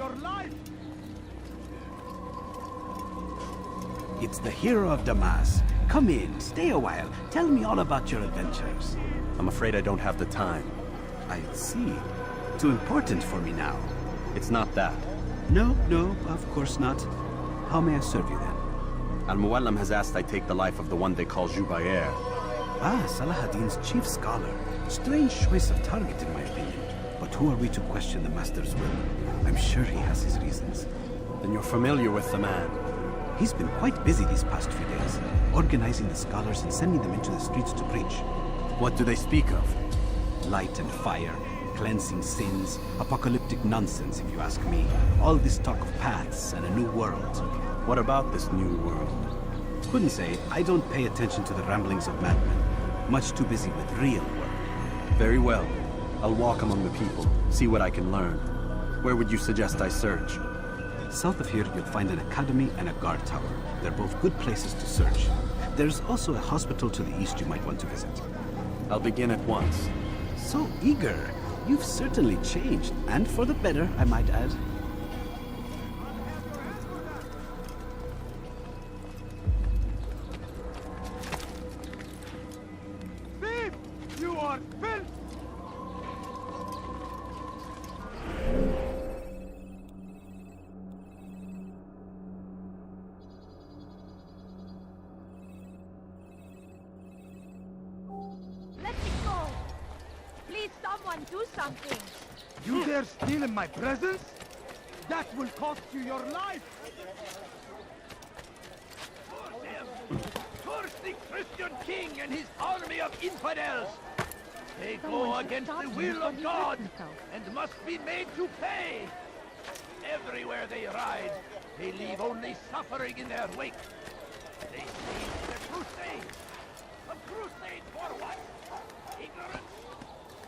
your life! It's the hero of Damas. Come in, stay a while. Tell me all about your adventures. I'm afraid I don't have the time. I see. Too important for me now. It's not that. No, of course not. How may I serve you then? Al-Muallim has asked I take the life of the one they call Jubair. Ah, Salahadin's chief scholar. Strange choice of target, in my opinion. But who are we to question the Master's will? I'm sure he has his reasons. Then you're familiar with the man. He's been quite busy these past few days, organizing the scholars and sending them into the streets to preach. What do they speak of? Light and fire, cleansing sins, apocalyptic nonsense, if you ask me. All this talk of paths and a new world. What about this new world? Couldn't say. I don't pay attention to the ramblings of madmen. Much too busy with real work. Very well. I'll walk among the people, see what I can learn. Where would you suggest I search? South of here, you'll find an academy and a guard tower. They're both good places to search. There's also a hospital to the east you might want to visit. I'll begin at once. So eager. You've certainly changed, and for the better, I might add. Thief! You are filth! Let me go! Please, someone do something! You dare steal in my presence? That will cost you your life! Curse the Christian king and his army of infidels! They go against the will of God and must be made to pay! Everywhere they ride, they leave only suffering in their wake. They say it's a crusade! A crusade for what? Ignorance?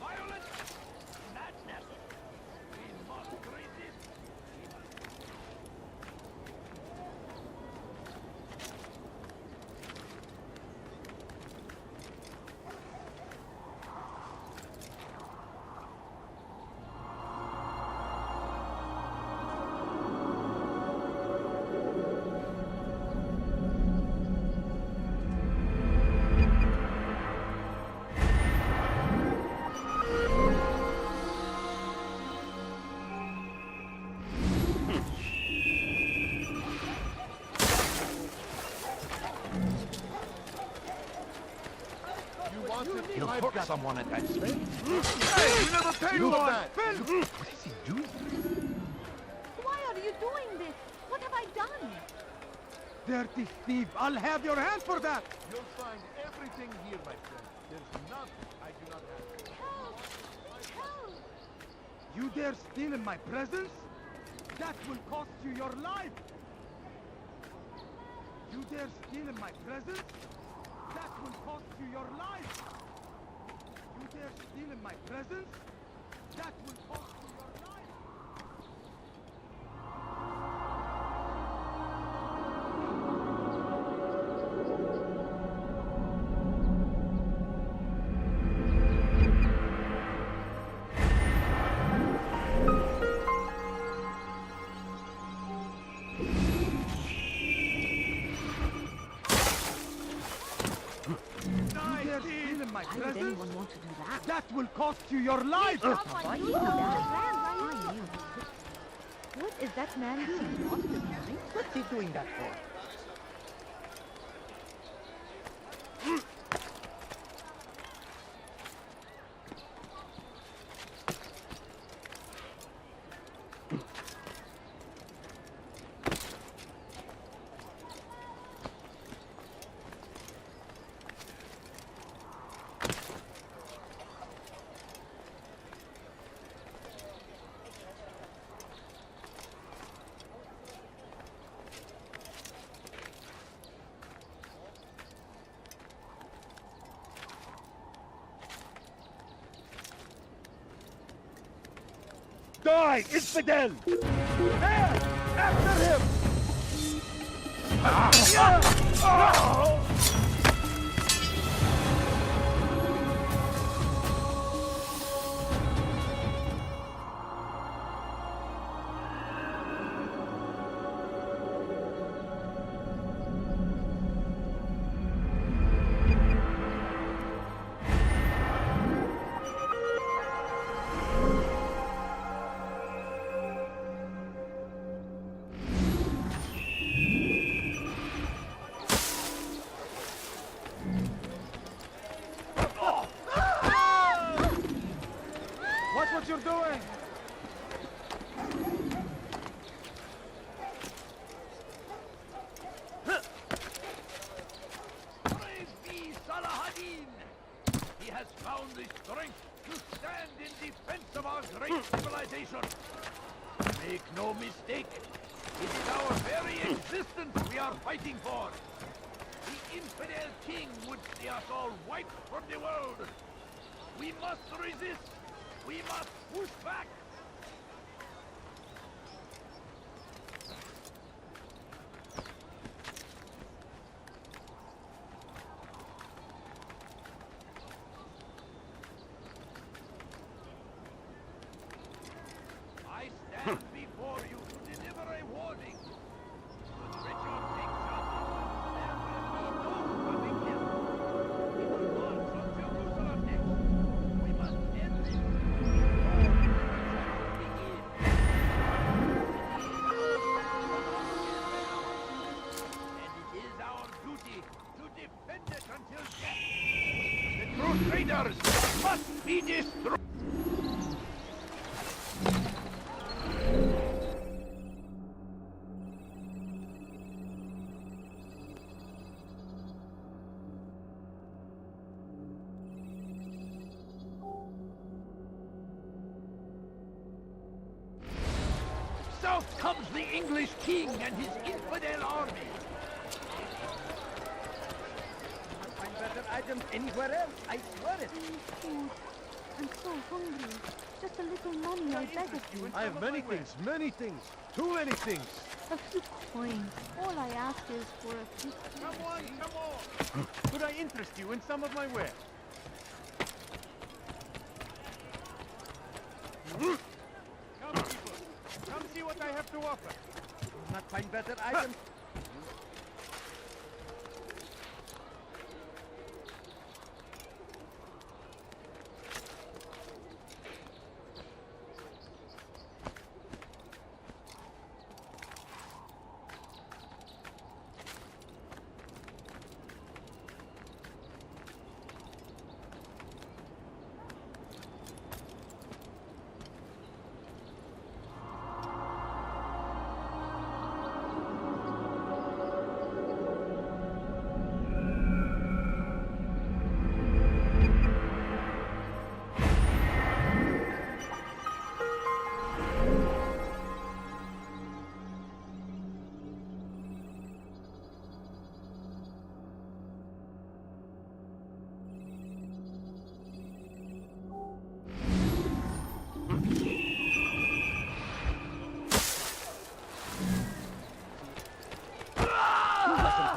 Violence? Madness? We must resist! He'll hook someone at that stake. Hey, you never pay You for that. it! Filth! What is he doing? Why are you doing this? What have I done? Dirty thief! I'll have your hand for that! You'll find everything here, my friend. There's nothing I do not have. Help! Help! You dare steal in my presence? That will cost you your life! You dare steal in my presence? That will cost you your life! You dare steal in my presence? That will cost you your life! Why would anyone want to do that? That will cost you your life! Someone do that! What is that man doing? What's he doing that for? Die, infidel! There! After him! Make no mistake. It is our very existence we are fighting for. The infidel king would see us all wiped from the world. We must resist. We must push back. I stand before you to deliver a warning. Should Richard take Jade, there will be no stopping him. We will march on Jerusalem next. We must end this. And it is our duty to defend it until death. The Crusaders must be destroyed. South comes the English king and his infidel army. Find better items anywhere else, I swear it. Food. I'm so hungry. Just a little money, I beg of you. I have many things. Too many things. A few coins. All I ask is for a few Come on. Could I interest you in some of my wares? Come, people. Come see what I have to offer. Not find better items.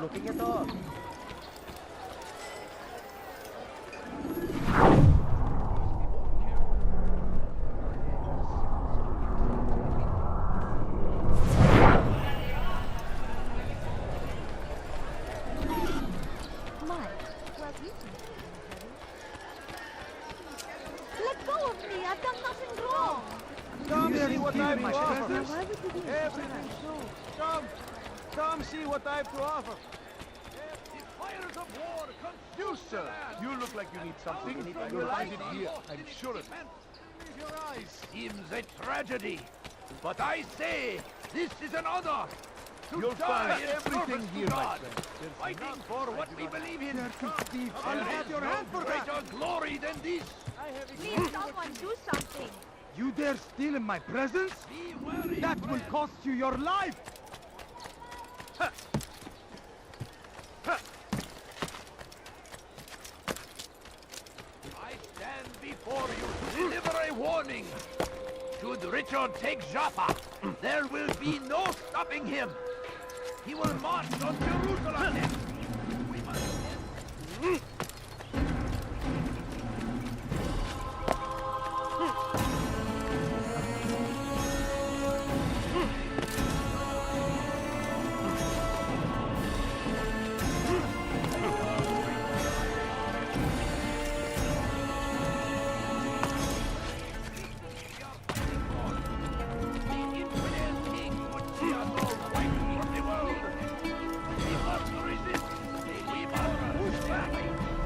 Looking at all. Let go of me! I've done nothing wrong! Come see what I have to offer. Now, why would you do this? Everything so. Come see what I have to offer. The fires of war consume You, the sir, land. you look like you need something. Thousands You'll of find it lives here, lost I'm in its sure of it. defense. Believe your eyes. Seems a tragedy, but I say this is an honor. To You'll die find in everything service here, to my God, friend. There's fighting none for I what do we not believe in. I'll There have is your no hand for that. greater glory than this. I have Please, someone do something! You dare steal in my presence? Be wary, That will friend. cost you your life! I stand before you to deliver a warning. Should Richard take Jaffa, there will be no stopping him. He will march on Jerusalem next. We must... We must resist. We must push back.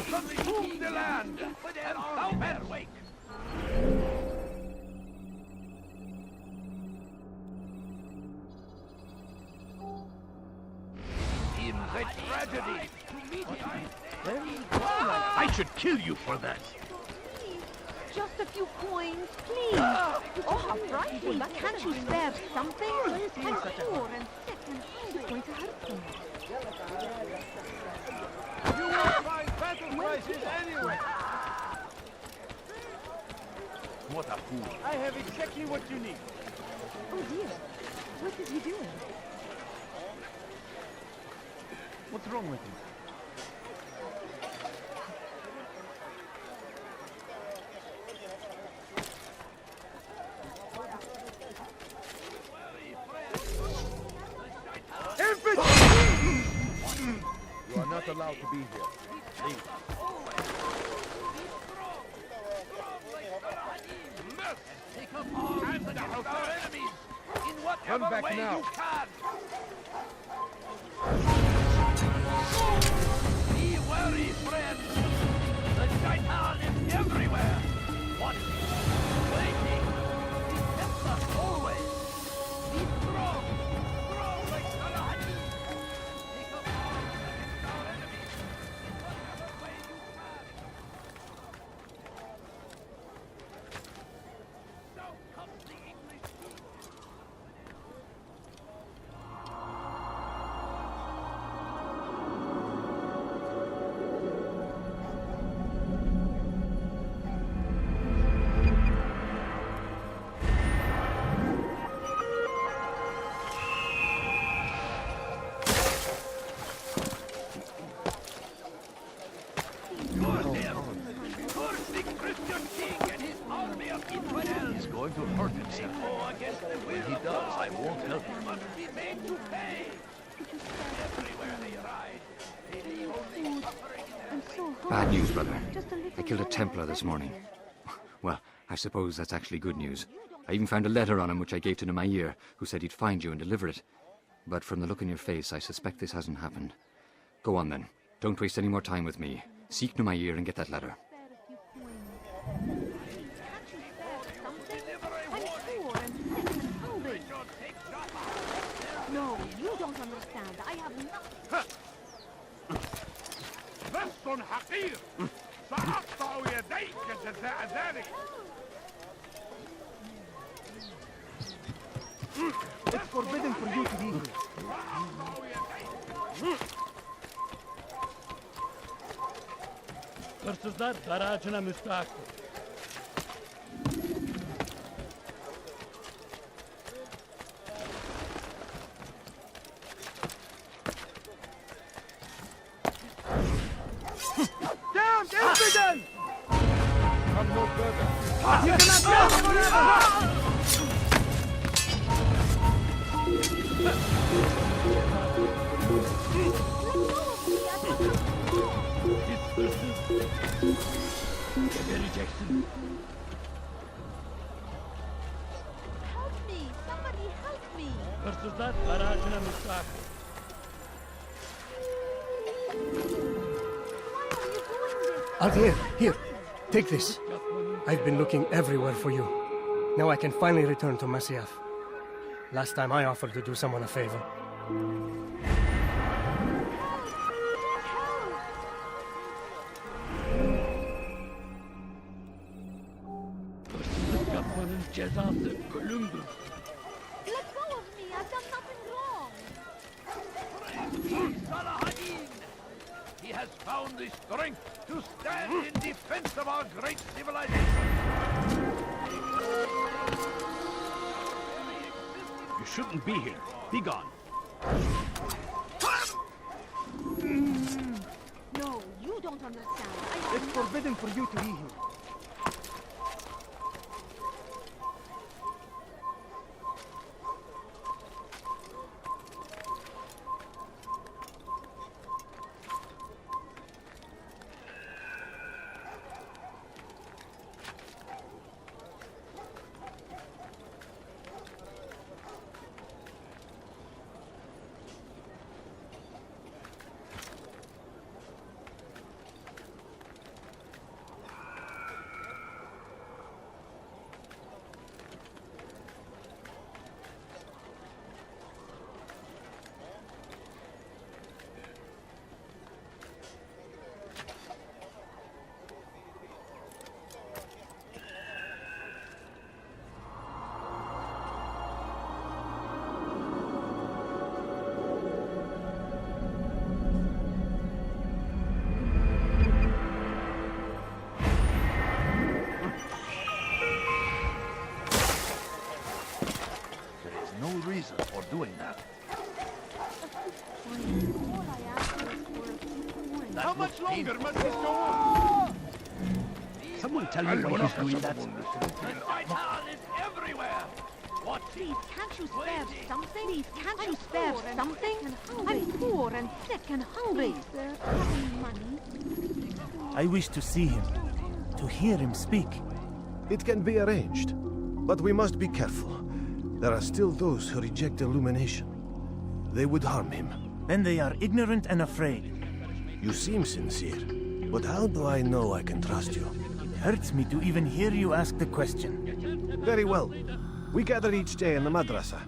consume the land and found their wake. In the tragedy, I should kill you for that. Please, just a few coins, please. Oh, how frightful. Can't you spare something? I'm poor and sick and hungry. It's going to hurt them. You won't find better prices anywhere. What a fool. I have exactly what you need. Oh dear, what is he doing? What's wrong with you? You are not allowed to be here. Leave. take up arms against our enemies in Come whatever back way now. you can. Be wary, friends. The shaitan is everywhere. Watching, waiting. Be Templar always. Be strong. Strong like Salahadin. Take up arms against our enemies in whatever way you can. So comes the English king. Curse the Christian king and his army of infidels. He's going to hurt himself. Go against the will When he of does, God. I won't help him. Must be made to pay. Everywhere they ride, they leave only suffering in I'm their so hungry. Bad news, brother. Just a little I killed a while Templar and I this get morning. here. Well, I suppose that's actually good news. I even found a letter on him which I gave to Namair, who said he'd find you and deliver it. But from the look in your face, I suspect this hasn't happened. Go on then. Don't waste any more time with me. Seek Namair and get that letter. No, you don't understand. I have nothing. بس حقير سأقطع يديك جزاء ذلك. It's forbidden for you to be here. Hırsızlar garajına müstahak. Damned infidel! Come no further. You cannot live forever! Siz hırsız. Gebereceksin. Help me! Somebody help me! Hırsızlar garajına müstahak. Why are you doing this? Anvil, here, take this. I've been looking everywhere for you. Now I can finally return to Masyaf. Last time I offered to do someone a favor. Hırsızlık yapmanın cezası ölümdür. Let go of me! I've done nothing wrong! Salahadin! He has found the strength to stand in defense of our great civilization. You shouldn't be here. Be gone. No, you don't understand. I have It's forbidden for you to be here. longer must this go on. Someone tell me why he's doing that. Vital is everywhere. What? Please, can't you spare something? Please, can't you spare something? I'm poor and sick and hungry. I wish to see him, to hear him speak. It can be arranged, but we must be careful. There are still those who reject illumination. They would harm him. Then they are ignorant and afraid. You seem sincere, but how do I know I can trust you? It hurts me to even hear you ask the question. Very well. We gather each day in the madrasa.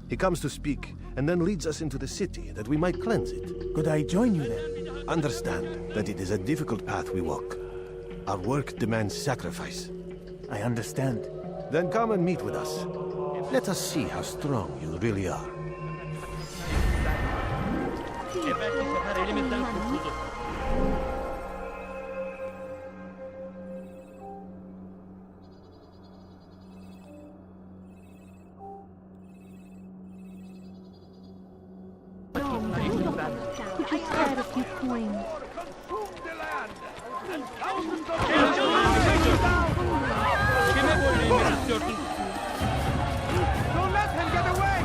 He comes to speak, and then leads us into the city, that we might cleanse it. Could I join you then? Understand that it is a difficult path we walk. Our work demands sacrifice. I understand. Then come and meet with us. Let us see how strong you really are. Could you spare a few coins? Consume the land. And thousands of Kime böyle yemin istiyorsun? Don't let him get away!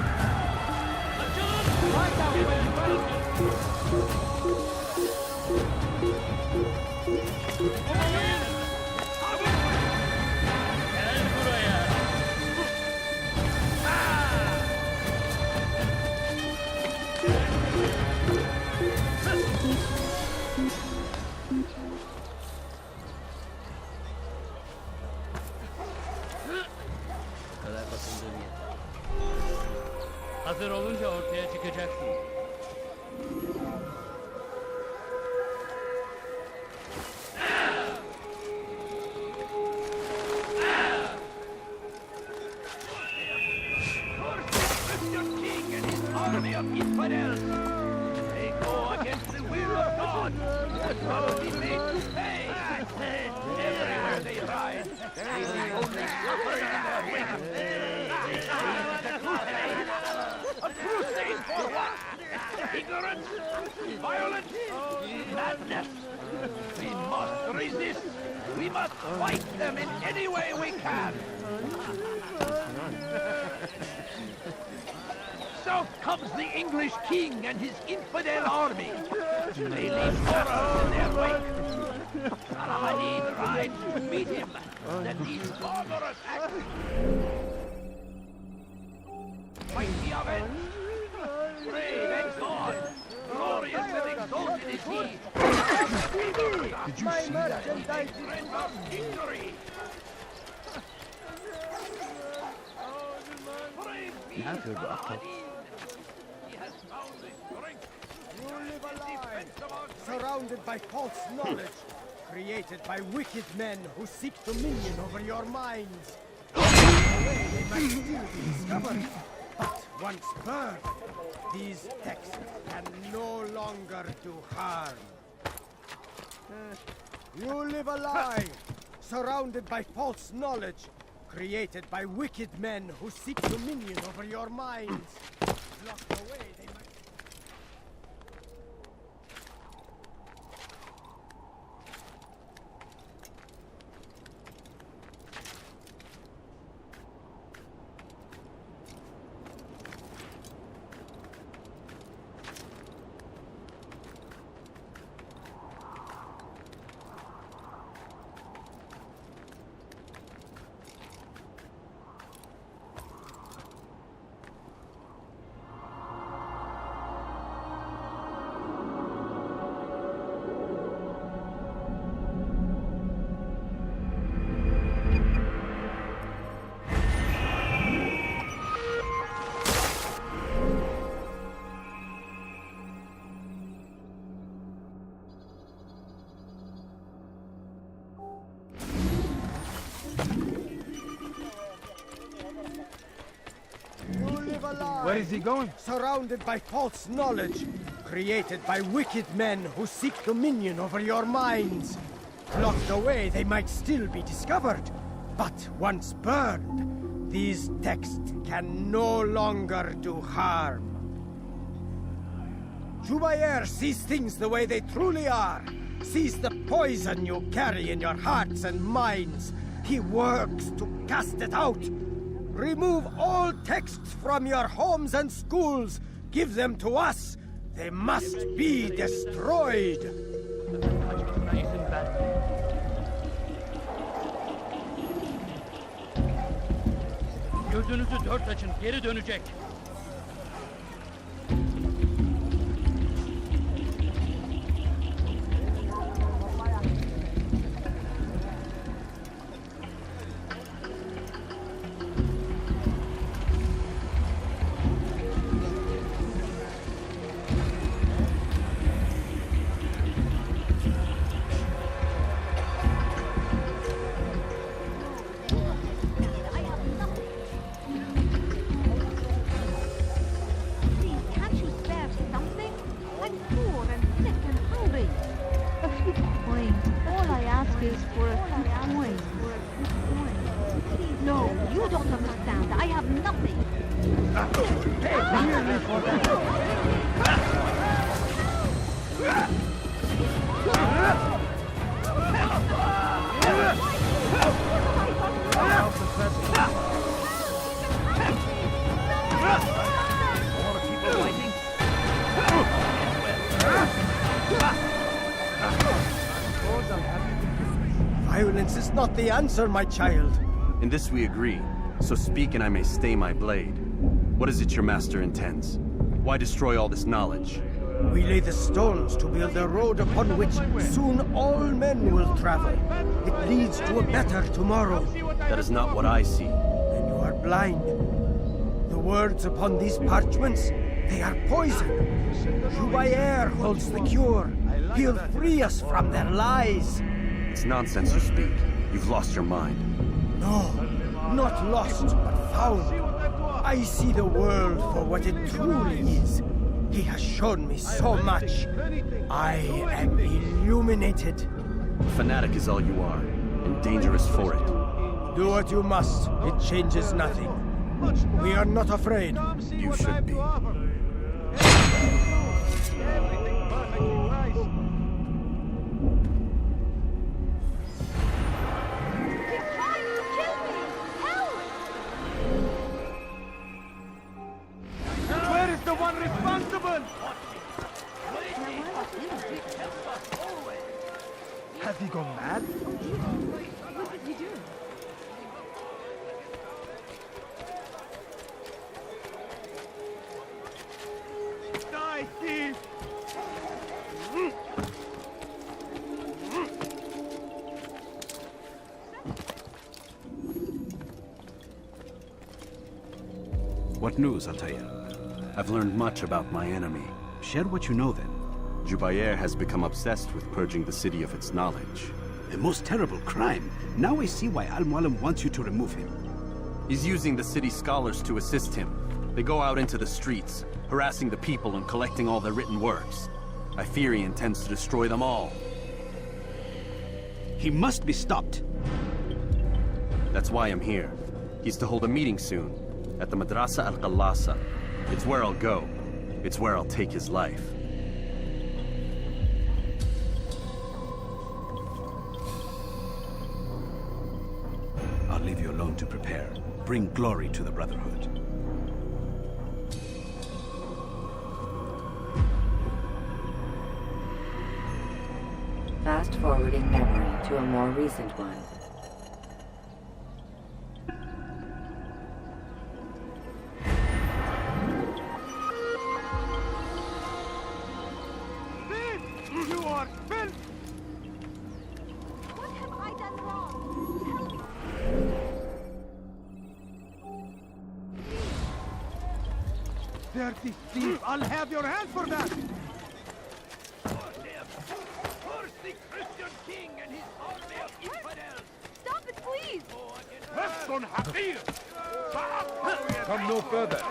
Right now, Gel buraya. Hazır olunca ortaya çıkacaksın. Christian king and his army of infidels. They go against the will of God and must be made to pay. Everywhere they ride, they leave only suffering in their wake. A crusade for what? Ignorance? Violence? Madness? We must resist. We must fight them in any way we can. South comes the English king and his infidel army. They leave horrors in their wake. Saladin rides to meet him, that these barbarous acts might be avenged. Brave and God, glorious and exalted is he. Did you see that? Friend of victory. Brave be Saladin. He has found the strength. You live a lie, surrounded by false knowledge, created by wicked men who seek dominion over your minds. They might still be discovered, but once burned, these texts can no longer do harm. You live a lie, surrounded by false knowledge, created by wicked men who seek dominion over your minds. Locked away, they might... Where is he going? Surrounded by false knowledge, created by wicked men who seek dominion over your minds. Locked away, they might still be discovered, but once burned, these texts can no longer do harm. Jubair sees things the way they truly are. sees the poison you carry in your hearts and minds. He works to cast it out. Remove all texts from your homes and schools. Give them to us. They must be destroyed. Gözünüzü dört açın, geri dönecek. Violence is not the answer, my child. In this we agree, so speak and I may stay my blade. What is it your master intends? Why destroy all this knowledge? We lay the stones to build a road upon which soon all men will travel. It leads to a better tomorrow. That is not what I see. Then you are blind. The words upon these parchments, they are poison. Jubair holds the cure. He'll free us from their lies. It's nonsense you speak. You've lost your mind. No, not lost, but found. I see the world for what it truly is. He has shown me so much. I am illuminated. A fanatic is all you are, and dangerous for it. Do what you must. It changes nothing. We are not afraid. You should be. Where is the one responsible? Has he gone mad? What did he do? Die, thief! What news, Altair? I've learned much about my enemy. Share what you know, then. Jubair has become obsessed with purging the city of its knowledge. A most terrible crime. Now I see why Al-Mualim wants you to remove him. He's using the city scholars to assist him. They go out into the streets, harassing the people and collecting all their written works. I fear he intends to destroy them all. He must be stopped. That's why I'm here. He's to hold a meeting soon, at the Madrasa Al-Qallasa. It's where I'll go. It's where I'll take his life. I'll leave you alone to prepare. Bring glory to the Brotherhood. Fast-forwarding memory to a more recent one. You are filth! What have I done wrong? Help me. Dirty thief! I'll have your hand for that! Curse the Christian king and his army of infidels! Stop it, please! Come no further.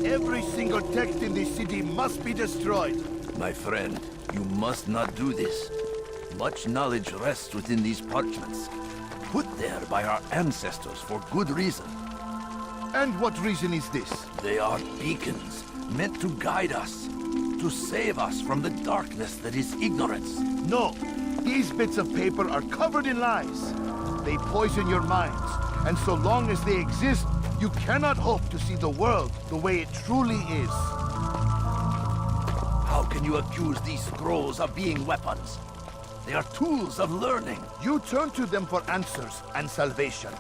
Every single text in this city must be destroyed. My friend, you must not do this. Much knowledge rests within these parchments, put there by our ancestors for good reason. And what reason is this? They are beacons, meant to guide us, to save us from the darkness that is ignorance. No, these bits of paper are covered in lies. They poison your minds, and so long as they exist, you cannot hope to see the world the way it truly is. How can you accuse these scrolls of being weapons? They are tools of learning. You turn to them for answers and salvation.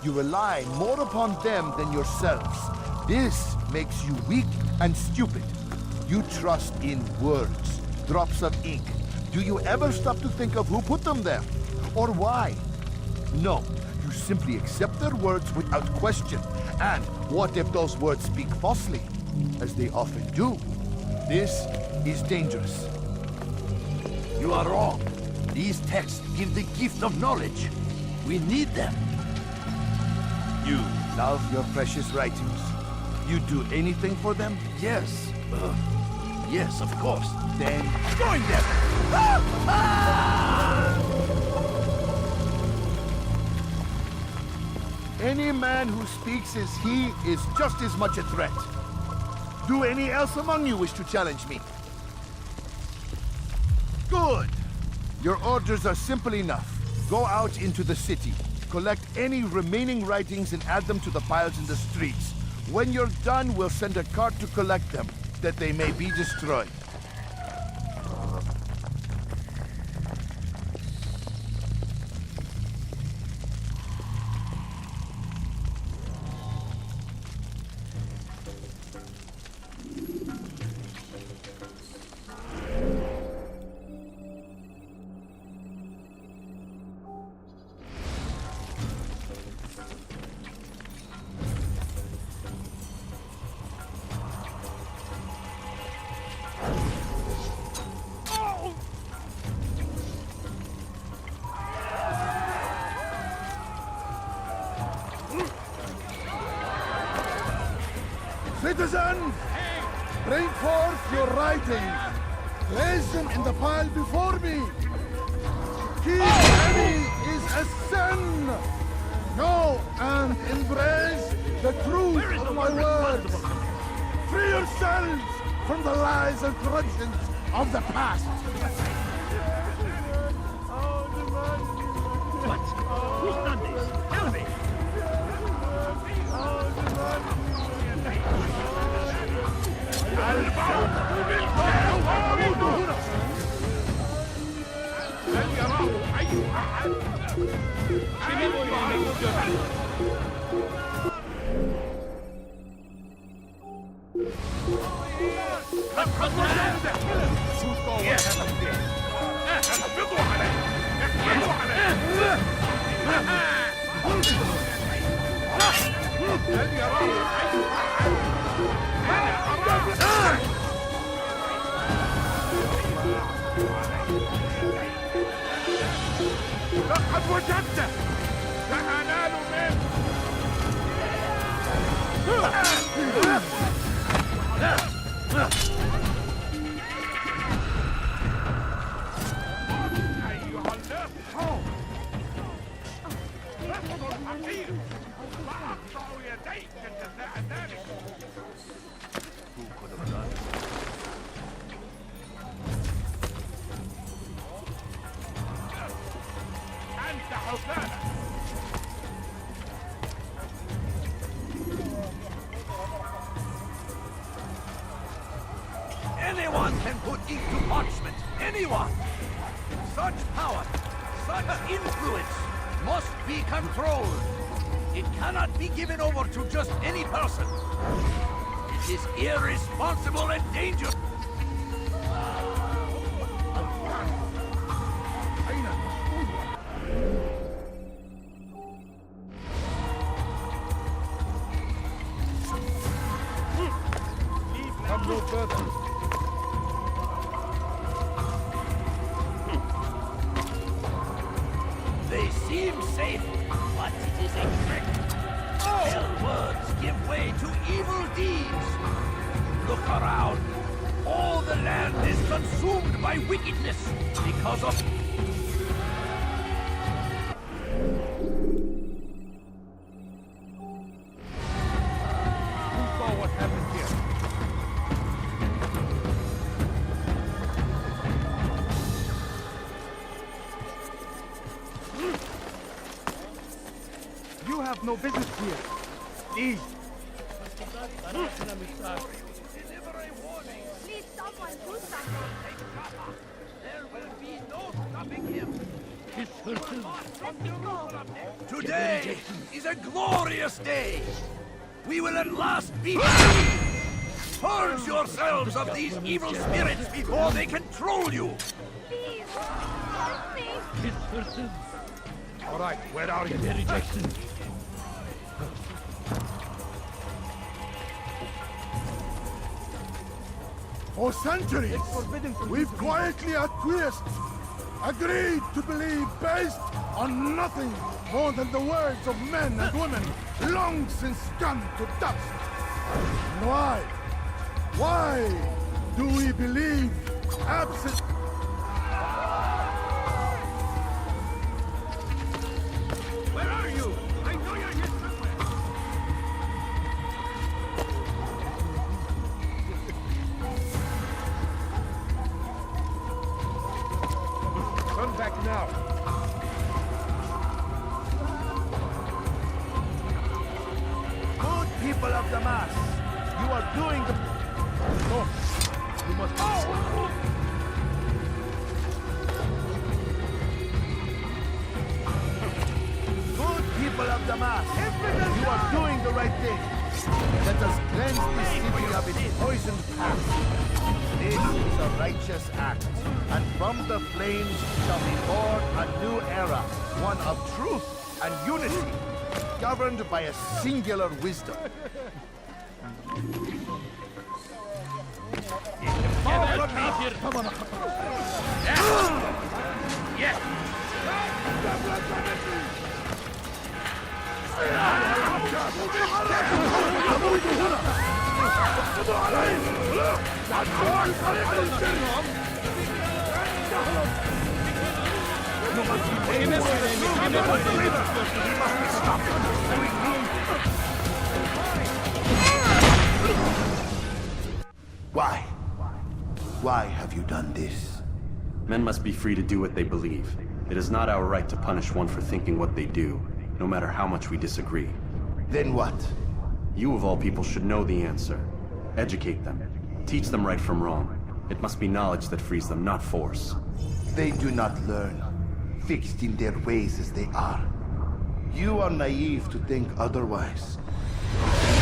You rely more upon them than yourselves. This makes you weak and stupid. You trust in words, drops of ink. Do you ever stop to think of who put them there? Or why? No, you simply accept their words without question. And what if those words speak falsely? As they often do. This is dangerous. You are wrong. These texts give the gift of knowledge. We need them. You love your precious writings. You do anything for them? Yes. Yes, of course. Then join them! Any man who speaks as he is just as much a threat. Do any else among you wish to challenge me? Good! Your orders are simple enough. Go out into the city. Collect any remaining writings and add them to the piles in the streets. When you're done, we'll send a cart to collect them, that they may be destroyed. Citizen, bring forth your writings. Place them in the pile before me. Keep any is a sin. Know and embrace the truth of my words. Free yourselves from the lies and traditions of the past. What? Who's done this? Tell me! لقد وجدته سأنال منه أيها اللص رفض الحقير وأقطع يديك جزاء ذلك. أنت حسانك. Anyone can put ink to parchment. Anyone! Such power, such influence must be controlled. It cannot be given over to just any person. It is irresponsible and dangerous. Come no further. They seem safe, but it is a trick. Well, words give way to evil deeds. Look around. All the land is consumed by wickedness because of... Who saw what happened here? You have no business here. Leave. Please, someone do something. There will be no stopping him. Let me go. Today is a glorious day. We will at last be free. Purge yourselves of these evil spirits before they control you. Please, help me. All right, where are you? For centuries, we've quietly acquiesced, agreed to believe based on nothing more than the words of men and women long since gone to dust. And why? Why do we believe absent... Where are you? I know you're here somewhere. Come back now. Good people of the mass, you are doing the... No, you must... Good people of the mass, you are doing the right thing. Let us cleanse this city of its poisoned past. This is a righteous act, and from the flames shall be born a new era, one of truth and unity, governed by a singular wisdom. Come on. Yes! Why? Why have you done this? Men must be free to do what they believe. It is not our right to punish one for thinking what they do, no matter how much we disagree. Then what? You of all people should know the answer. Educate them. Teach them right from wrong. It must be knowledge that frees them, not force. They do not learn, fixed in their ways as they are. You are naive to think otherwise.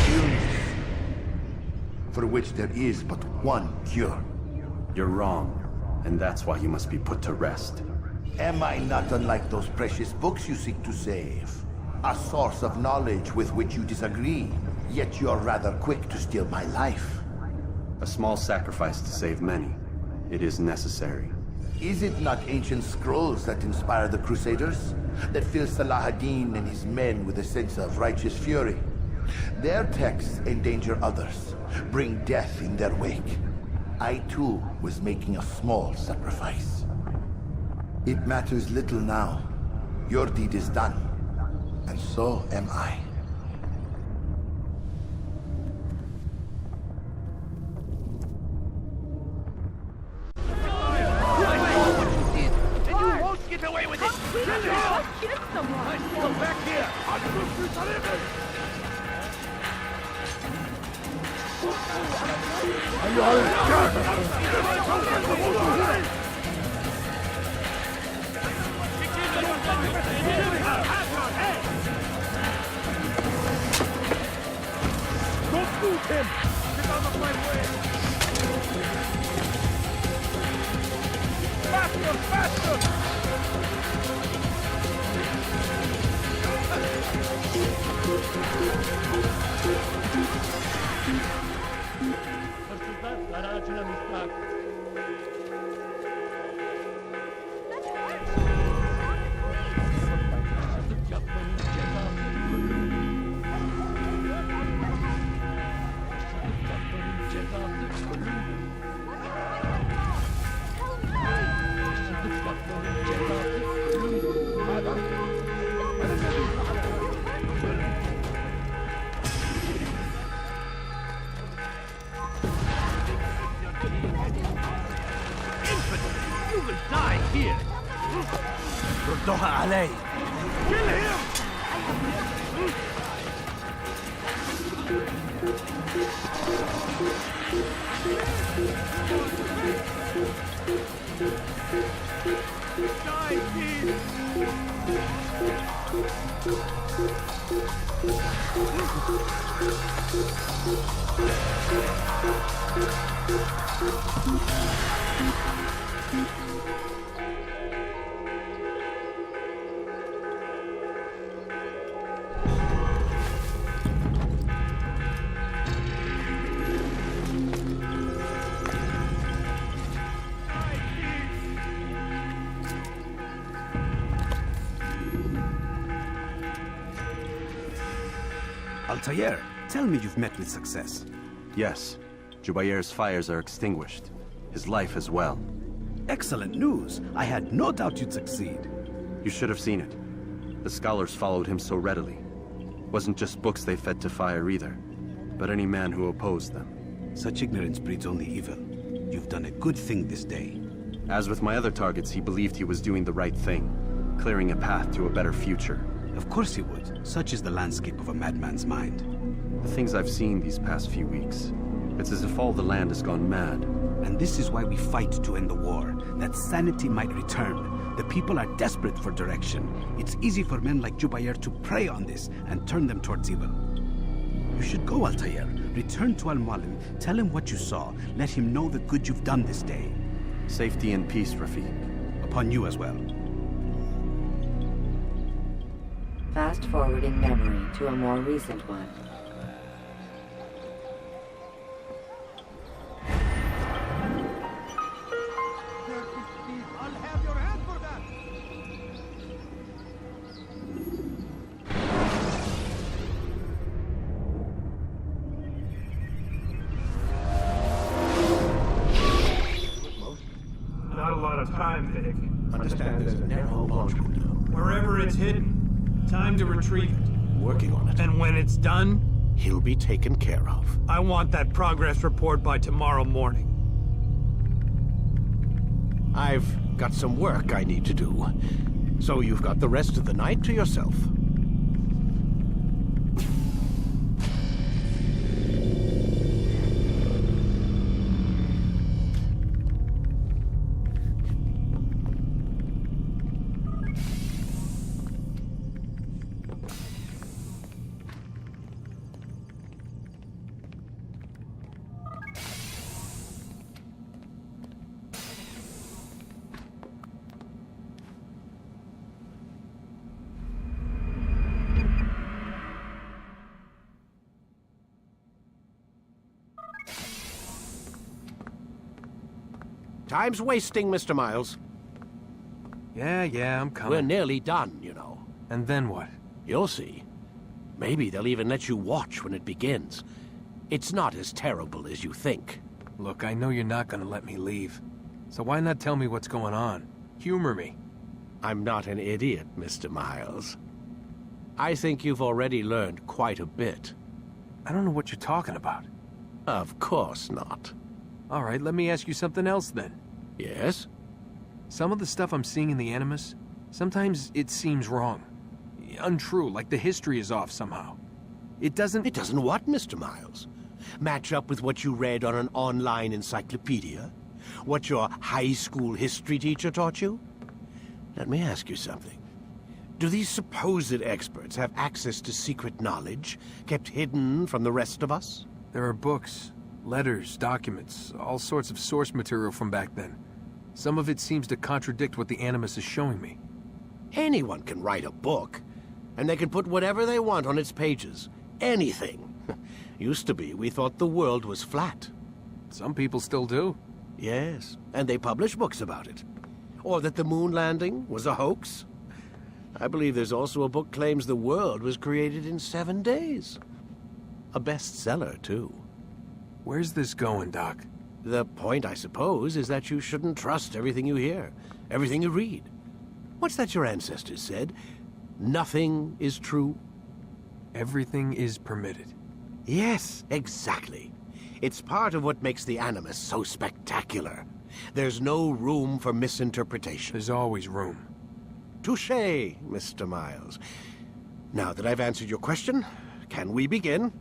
Illness, for which there is but one cure. You're wrong, and that's why you must be put to rest. Am I not unlike those precious books you seek to save? A source of knowledge with which you disagree, yet you're rather quick to steal my life. A small sacrifice to save many. It is necessary. Is it not ancient scrolls that inspire the Crusaders? That fill Salah ad-Din and his men with a sense of righteous fury? Their texts endanger others, bring death in their wake. I too was making a small sacrifice. It matters little now. Your deed is done, and so am I. Get away with it! Shoot someone! Come back here! Don't move him! Get out of my way! Faster! Faster! Hırsızlar dar ağacına müstahak. Hırsızlık yapmanın cezası. Hırsızlık yapmanın cezası. ردها علي. Kill him! Die, thief! Altair, tell me you've met with success. Yes. Jubair's fires are extinguished. His life as well. Excellent news. I had no doubt you'd succeed. You should have seen it. The scholars followed him so readily. Wasn't just books they fed to fire either, but any man who opposed them. Such ignorance breeds only evil. You've done a good thing this day. As with my other targets, he believed he was doing the right thing, clearing a path to a better future. Of course he would. Such is the landscape of a madman's mind. The things I've seen these past few weeks, it's as if all the land has gone mad. And this is why we fight to end the war, that sanity might return. The people are desperate for direction. It's easy for men like Jubair to prey on this and turn them towards evil. You should go, Altair. Return to Al-Mualim, tell him what you saw, let him know the good you've done this day. Safety and peace, Rafiq. Upon you as well. Fast-forwarding memory to a more recent one. I'll have your hand for that! Not a lot of time, Vic. Understand there's a narrow launch window. Wherever it's hidden, time to retrieve it. Working on it. And when it's done, He'll be taken care of. I want that progress report by tomorrow morning. I've got some work I need to do. So you've got the rest of the night to yourself. Time's wasting, Mr. Miles. Yeah, I'm coming. We're nearly done, you know. And then what? You'll see. Maybe they'll even let you watch when it begins. It's not as terrible as you think. Look, I know you're not gonna let me leave. So why not tell me what's going on? Humor me. I'm not an idiot, Mr. Miles. I think you've already learned quite a bit. I don't know what you're talking about. Of course not. All right, let me ask you something else then. Yes? Some of the stuff I'm seeing in the Animus, sometimes it seems wrong. Untrue, like the history is off somehow. It doesn't... It doesn't what, Mr. Miles? Match up with what you read on an online encyclopedia? What your high school history teacher taught you? Let me ask you something. Do these supposed experts have access to secret knowledge kept hidden from the rest of us? There are books, letters, documents, all sorts of source material from back then. Some of it seems to contradict what the Animus is showing me. Anyone can write a book, and they can put whatever they want on its pages. Anything. Used to be, we thought the world was flat. Some people still do. Yes, and they publish books about it. Or that the moon landing was a hoax. I believe there's also a book claims the world was created in 7 days. A bestseller, too. Where's this going, Doc? The point, I suppose, is that you shouldn't trust everything you hear, everything you read. What's that your ancestors said? Nothing is true? Everything is permitted. Yes, exactly. It's part of what makes the Animus so spectacular. There's no room for misinterpretation. There's always room. Touché, Mr. Miles. Now that I've answered your question, can we begin?